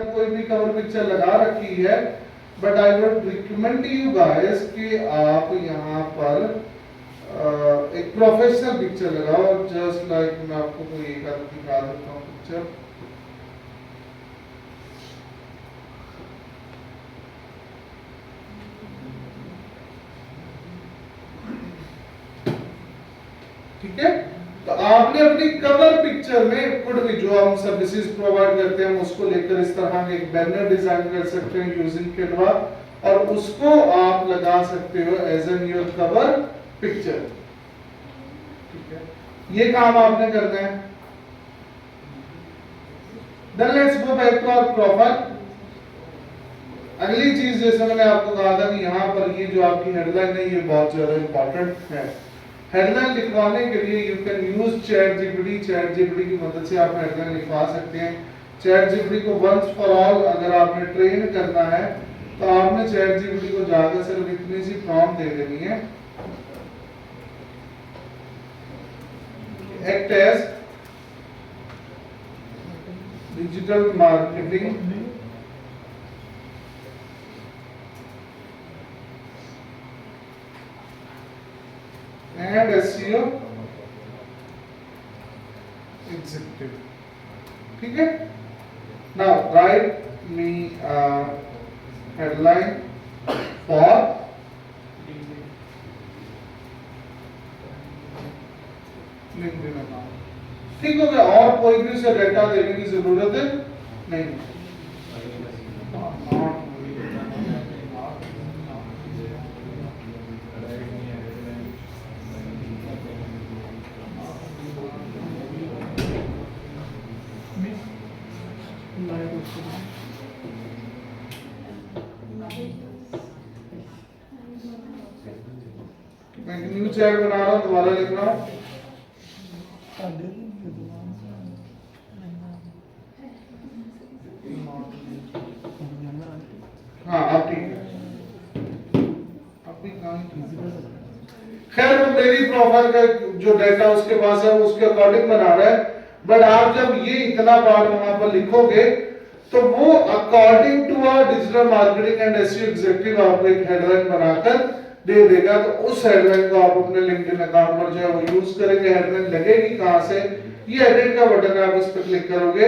कोई भी cover picture लगा रखी है, but I would recommend you guys कि आप यहाँ पर एक प्रोफेशनल पिक्चर लगाओ। जस्ट लाइक मैं आपको कोई एक आध दिखा देता हूँ पिक्चर। ठीक है, तो आपने अपनी कवर पिक्चर में कुछ भी जो हम सर्विसेज प्रोवाइड करते हैं उसको लेकर इस तरह एक बैनर डिजाइन कर सकते हैं यूजिंग कैनवा, और उसको आप लगा सकते हो as an your cover picture. ठीक है, ये काम आपने करना है। Then let's go back to our profile. अगली चीज जैसे मैंने आपको कहा था कि यहाँ पर ये जो आपकी हेडलाइन है ये बहुत ज्यादा इंपॉर्टेंट है। हेडलाइन लिखवाने के लिए you can use chat GPT. Chat GPT की मदद से आप हेडलाइन लिखवा सकते हैं। चैट जीपीटी को वंस फॉर ऑल अगर आपने ट्रेन करना है तो आपने चैट जीपीटी को जाकर सिर्फ इतनी सी प्रॉम्प्ट दे देनी है, act as digital marketing and SEO executive। ठीक है, now write me a headline for LinkedIn account। ठीक हो गया, और कोई भी उसे डेटा देने की जरूरत है नहीं। मैं न्यू चैट बना रहा हूँ, दोबारा लिख रहा हूँ। हाँ अब ठीक है, खैर वो मेरी प्रोफाइल का जो डेटा उसके पास है उसके अकॉर्डिंग बना रहा है, बट आप जब ये इतना पार्ट वहां पर लिखोगे तो वो according to our digital marketing and SEO executive आपको एक हेडलाइन बनाकर दे देगा। तो उस हेडलाइन को आप अपने लिंक्डइन अकाउंट पर जो है वो यूज करेंगे। हेडलाइन लगेगी कहां से, ये एडिट का बटन है, आप इस पर क्लिक करोगे,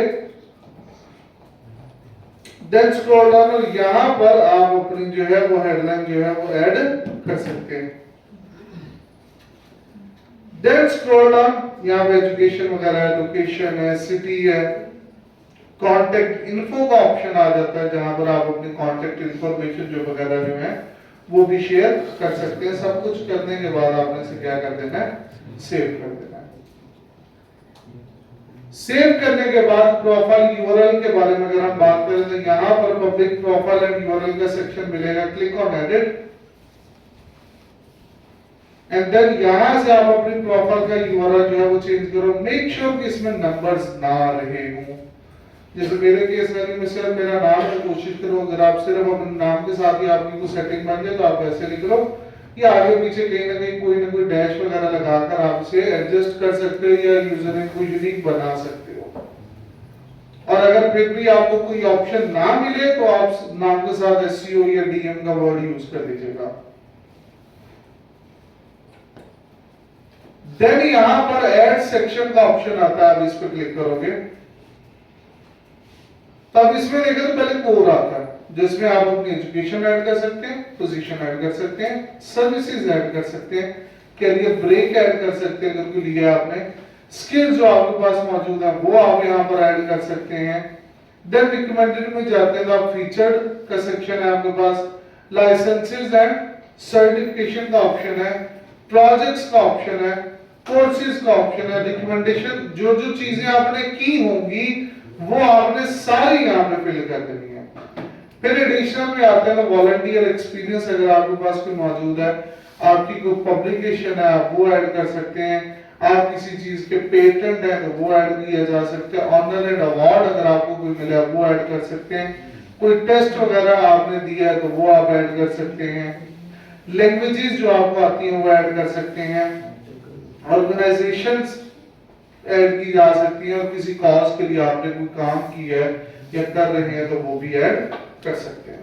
देन स्क्रॉल डाउन, और यहां पर आप अपनी जो है वो हेडलाइन जो है वो ऐड कर सकते हैं। देन स्क्रॉल डाउन, यहाँ पे एजुकेशन वगैरह है, लोकेशन है, सिटी है, कॉन्टेक्ट इन्फो का ऑप्शन आ जाता है जहां पर आप अपनी कॉन्टेक्ट इन्फॉर्मेशन जो वगैरह जो है वो भी शेयर कर सकते हैं। सब कुछ करने के बाद आपने इसे क्या कर देना है, सेव कर देना है। सेव करने के बाद प्रोफाइल यूआरएल के बारे में अगर हम बात करें तो यहां पर पब्लिक प्रोफाइल एंड यूआरएल का सेक्शन मिलेगा। Click on edit and then यहां से आप अपनी प्रोफाइल का यूआरएल जो है वो चेंज करो। मेक श्योर कि इसमें नंबर्स ना रहे हों। जैसे मेरे केस में सिर्फ मेरा नाम की कोशिश करो, अगर आप सिर्फ अपने नाम के साथ ही आपकी कोई सेटिंग बन जाए तो आप ऐसे लिख लो, या आगे पीछे कहीं ना कहीं कोई ना कोई डैश वगैरह लगाकर आप इसे एडजस्ट कर सकते हो या यूजर नेम को यूनिक बना सकते हो। और अगर फिर भी आपको कोई ऑप्शन ना मिले तो आप नाम के साथ एसईओ या डीएम का वर्ड यूज कर लीजिएगा। देन यहां पर ऐड सेक्शन का ऑप्शन आता है, आप इस पर क्लिक करोगे तब इसमें देखो तो पहले कोर आता है जिसमें आप अपनी एजुकेशन ऐड कर सकते हैं, पोजीशन ऐड कर सकते हैं, सर्विसेज ऐड कर सकते हैं, कैरियर ब्रेक ऐड कर सकते हैं अगर कोई लिया आपने, स्किल जो आपके पास मौजूद है वो आप यहां पर ऐड कर सकते हैं। देन रिकमेंडेड में जाते हैं तो आप फीचर्ड का सेक्शन है आपके पास, लाइसेंसेस एंड सर्टिफिकेशन का ऑप्शन है, प्रोजेक्ट्स का ऑप्शन है, कोर्सेज का ऑप्शन है, रिकमेंडेशन जो जो चीजें आपने की होंगी वो आपने सारी यहाँ पे फिल कर देनी है। फिर एडिशनल में आते हैं तो वॉलंटियर एक्सपीरियंस अगर आपके पास कोई मौजूद है, आपकी कोई पब्लिकेशन है आप वो ऐड कर सकते हैं, आप किसी चीज के पेटेंट है तो वो ऐड किया जा सकते हैं, ऑनर एंड अवार्ड अगर आपको कोई मिला वो ऐड कर सकते हैं, कोई टेस्ट वगैरह आपने दिया है तो वो आप ऐड कर सकते हैं, लैंग्वेजेस जो आपको आती हैं वो ऐड कर सकते हैं, ऑर्गेनाइजेशंस ऐड की जा सकती है और किसी कॉज के लिए आपने कोई काम किया है, या कर रहे हैं तो वो भी ऐड कर सकते हैं।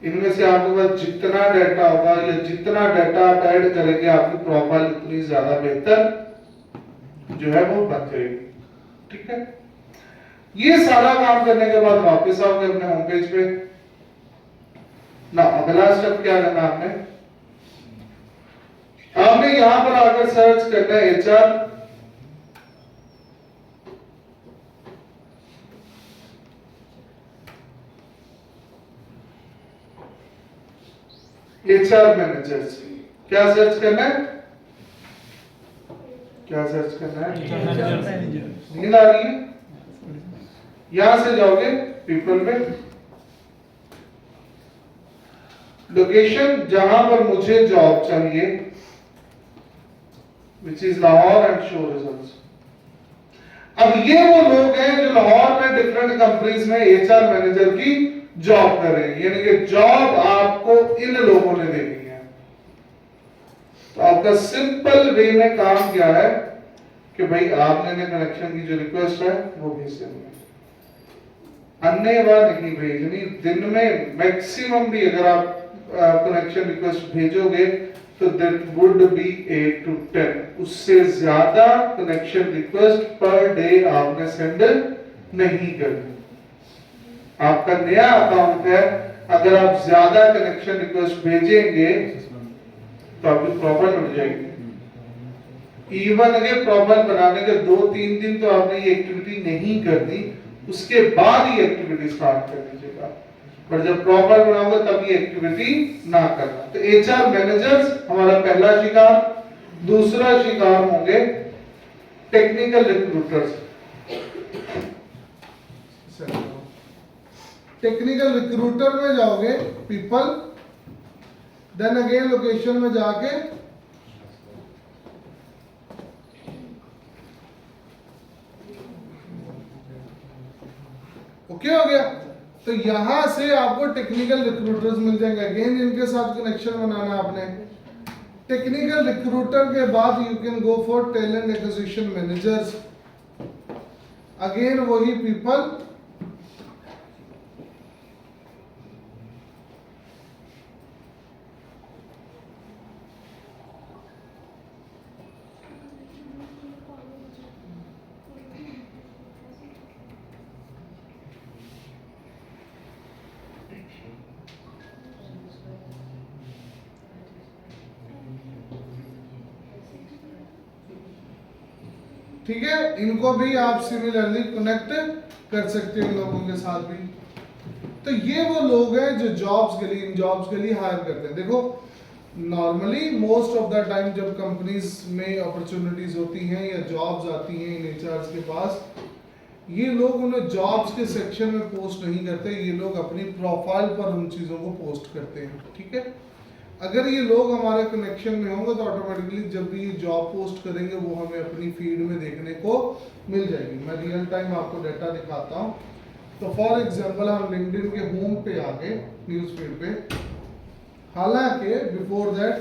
इनमें से आपके पास जितना डाटा होगा या जितना डाटा आप ऐड करेंगे आपकी प्रोफाइल उतनी ज्यादा बेहतर जो है वो बन जाएगी। ठीक है, ये सारा काम करने के बाद वापस आओगे अपने होम पेज पे ना। अगला स्टेप क्या करना आपने यहां पर आकर सर्च करना है एचआर मैनेजर्स। क्या सर्च करना है, क्या सर्च करना है? नींद आ रही है? यहां से जाओगे पीपल में, लोकेशन जहां पर मुझे जॉब चाहिए which is Lahore and show results. अब ये वो लोग हैं जो लाहौर में डिफरेंट कंपनीज में एचआर मैनेजर की जॉब कर रहे हैं, यानी कि जॉब आपको इन लोगों ने देनी है। तो आपका सिंपल वे में काम क्या है कि भाई आपने कनेक्शन की जो रिक्वेस्ट है वो भेज देनी है, अन्य बार नहीं भेजनी। दिन में मैक्सिमम भी अगर आप कनेक्शन रिक्वेस्ट भेजोगे तो दैट वुड बी 8 to 10, उससे ज्यादा कनेक्शन रिक्वेस्ट पर डे आपने सेंड नहीं करनी। आपका नया अकाउंट है, अगर आप ज्यादा कनेक्शन रिक्वेस्ट भेजेंगे तो आपकी प्रोफाइल उठ जाएगी। इवन अगर प्रोफाइल बनाने के 2-3 दिन तो आपने ये एक्टिविटी नहीं करनी, उसके बाद ये एक्टिविटी स्टार्ट कर दीजिएगा। पर जब प्रोफाइल बनाओगे तब ये एक्टिविटी ना करना। तो एचआर मैनेजर्स हमारा पहला शिकार। दूसरा शिकार होंगे टेक्निकल रिक्रूटर्स। टेक्निकल रिक्रूटर में जाओगे पीपल, देन अगेन लोकेशन में जाके ओके हो गया। तो यहां से आपको टेक्निकल रिक्रूटर्स मिल जाएंगे। अगेन इनके साथ कनेक्शन बनाना आपने। टेक्निकल रिक्रूटर के बाद you can go for talent acquisition managers. Again वही पीपल, ठीक है, इनको भी आप सिमिलरली कनेक्ट कर सकते हो इन लोगों के साथ भी। तो ये वो लोग हैं जो जॉब्स के लिए, इन जॉब्स के लिए हायर करते हैं। देखो normally most of the time जब कंपनीज में अपॉर्चुनिटीज होती हैं या जॉब्स आती हैं इन एचआरस के पास, ये लोग उन्हें जॉब्स के सेक्शन में पोस्ट नहीं करते, ये लोग अपनी प्रोफाइल पर उन चीज़ों को पोस्ट करते हैं। ठीक है, अगर ये लोग हमारे कनेक्शन में होंगे तो ऑटोमेटिकली जब भी ये जॉब पोस्ट करेंगे वो हमें अपनी फीड में देखने को मिल जाएगी। मैं रियल टाइम आपको डाटा दिखाता हूँ। तो फॉर एग्जांपल हम लिंक्डइन के होम पे आ गए, न्यूज़ फीड पे। हालांकि बिफोर दैट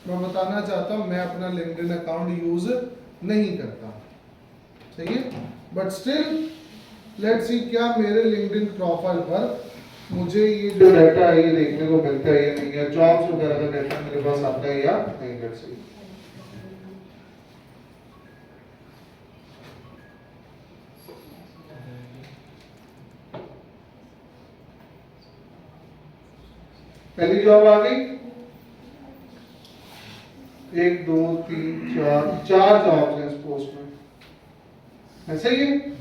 मैं बताना चाहता हूँ मैं अपना लिंक्डइन अकाउंट यूज नहीं करता, सही है, बट स्टिल लेट्स सी क्या मेरे लिंक्डइन प्रोफाइल पर मुझे ये जो डाटा है ये देखने को मिलता है या नहीं, या जॉब्स वगैरह का डाटा मेरे पास आता है या नहीं। लेट्स सी, पहली जॉब आ गई, 1 2 3 4 जॉब्स हैं इस पोस्ट में, ऐसे ही है।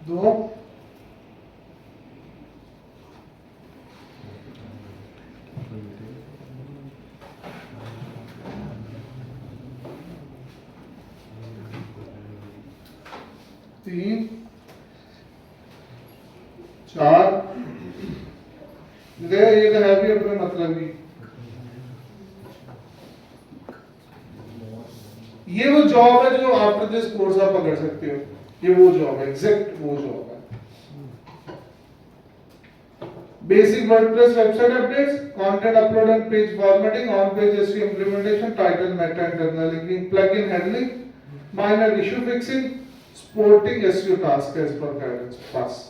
दो, तीन, 4, ये तो है भी अपने मतलब ही। ये वो जॉब है जो आफ्टर दिस कोर्स आप पकड़ सकते हो, ये वो जॉब है, एग्जैक्ट वो जॉब है। Basic WordPress website updates, content upload and page formatting, on page SEO implementation, title meta internal linking, plugin handling, minor issue fixing, supporting SEO task as per guidance. बस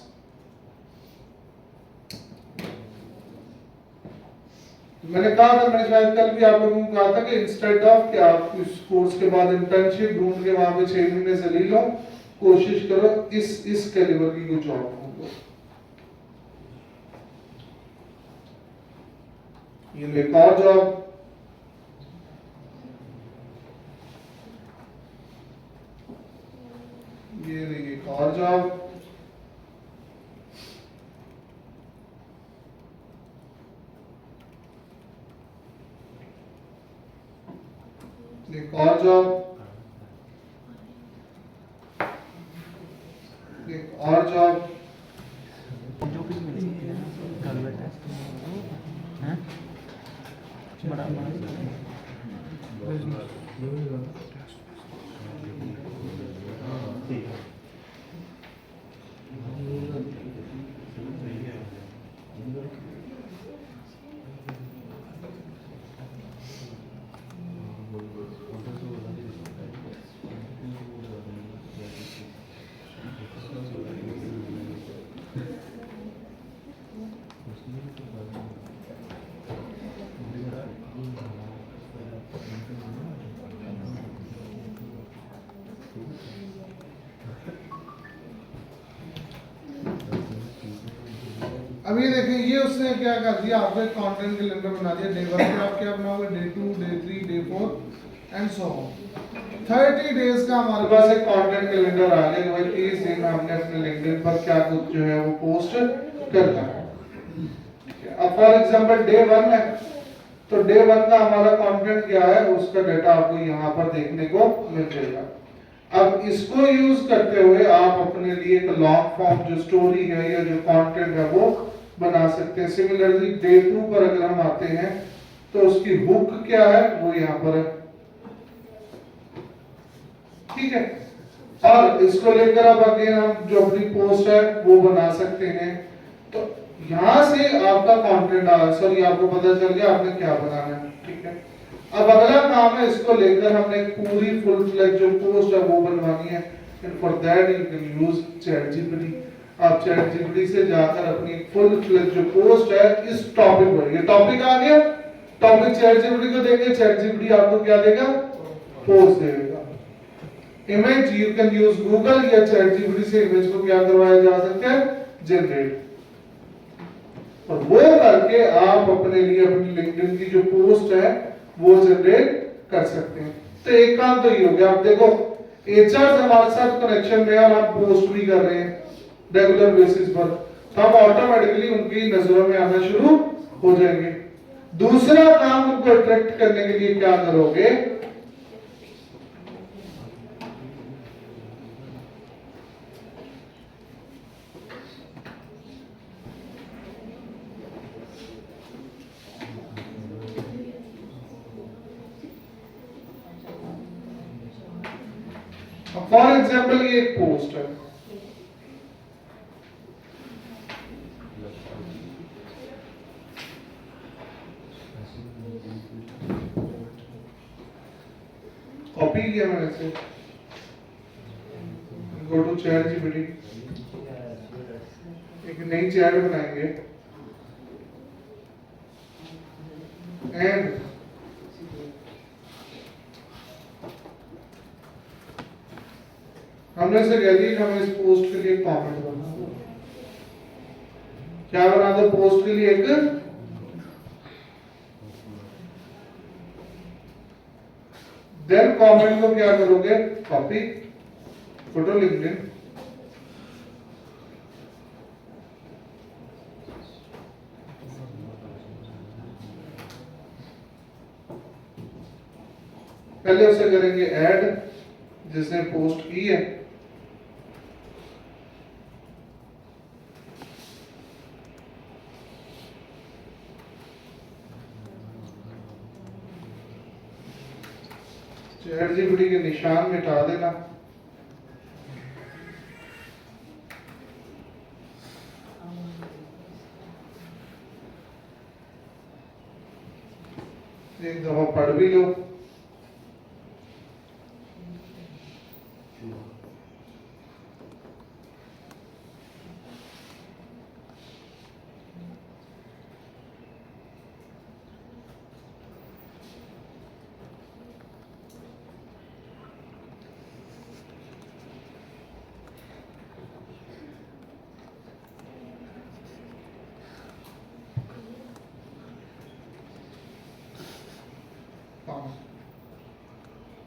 मैंने कहा था, मैंने शायद कल भी आप लोगों को कहा था कि इंस्टेड ऑफ कि आप इस कोर्स के बाद इंटर्नशिप ढूंढ के वहां पे 6 महीने से ले लो, कोशिश करो इस कैलिबर की कोई जॉब ढूंढो। ये एक और जॉब, ये एक और जॉब, एक और जॉब, एक और जॉब, जो भी मिल सकती है गवर्नमेंट है बड़ा अभी देखिए ये उसने क्या कर दिया, आपको एक कंटेंट कैलेंडर बना दिया। डे 1 पे आप क्या बनाओगे, day 2, day 3, day 4 and so on. 30 days का हमारे पास एक कंटेंट कैलेंडर आ गया। भाई 30 दिन हमने अपने लिंक्डइन पर क्या कुछ जो है वो पोस्ट करना है। अब फॉर एग्जांपल डे 1 है, तो डे 1 का हमारा कंटेंट क्या है, उसका डाटा आपको यहाँ पर देखने को मिल जाएगा। अब इसको यूज करते हुए आप अपने लिए एक लॉन्ग फॉर्म जो स्टोरी है या जो कंटेंट है वो बना सकते हैं। सिमिलरली डे 2 पर अगर हम आते हैं तो उसकी हुक क्या है वो यहाँ पर है, ठीक है। और इसको लेकर अब अगेन हम जो अपनी पोस्ट है वो बना सकते हैं। तो यहां से आपका कंटेंट सॉरी आपको पता चल गया आपने क्या बनाना है, ठीक है। अब अगला काम है, इसको लेकर हमने पूरी फुल फ्लेज जो पोस्ट है वो बनवानी है। And for that you can use chat GPT. आप चैट जीपीटी से जाकर अपनी फुल फ्लेज जो पोस्ट है इस टॉपिक पर, ये टॉपिक आ गया, टॉपिक चैट जीपीटी को देंगे, चैट जीपीटी आपको क्या देगा, पोस्ट देगा। Image you can use Google या चैट जीपीटी से इमेज को क्या करवाया जा सकता है, जनरेट। और वो करके आप अपने लिए अपनी लिंक्डइन की जो पोस्ट है वो जनरेट कर सकते हैं। तो एक काम तो ये हो गया, आप देखो एचआर हमारे साथ कनेक्शन में और आप पोस्ट भी कर रहे हैं रेगुलर बेसिस पर, तो हम ऑटोमेटिकली उनकी नजरों में आना शुरू हो जाएंगे। दूसरा काम उनको अट्रैक्ट करने के लिए क्या करोगे, फॉर एग्जाम्पल ये एक पोस्ट है, कॉपी किया मैंने से, गो टू चैट जीपीटी, एक नई चैट बनाएंगे एंड हमने से कह दिया कि हमें इस पोस्ट के लिए कमेंट बना दो। क्या बना दो पोस्ट के लिए, एक देन कमेंट को क्या करोगे, कॉपी, फोटो लिंक्डइन, पहले उसे करेंगे ऐड जिसने पोस्ट की है, चैट जीपीटी के निशान मिटा देना। एक दफा पढ़ भी लो।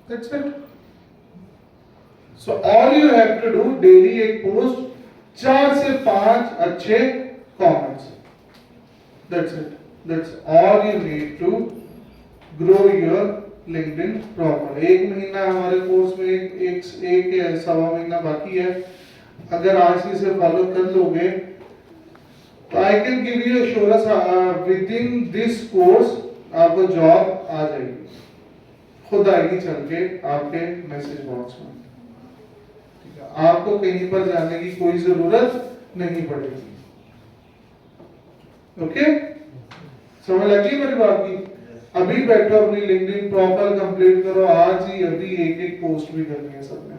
That's it. So all you have to do daily एक पोस्ट 4 से 5 अच्छे comments. That's it. That's all you need to grow your LinkedIn proper. एक महीना हमारे कोर्स में एक या सवा महीना बाकी है। अगर आज ही से फॉलो कर लोगे तो I can give you assurance with in this course आपको जॉब आ जाएगी, खुद आएगी चल के आपके मैसेज बॉक्स में। ठीक है, आपको कहीं पर जाने की कोई जरूरत नहीं पड़ेगी। ओके, समझ लगी मेरी बात की? अभी बैठो अपनी लिंक्डइन प्रॉपर कंप्लीट करो, आज ही अभी एक एक पोस्ट भी करनी है सबने।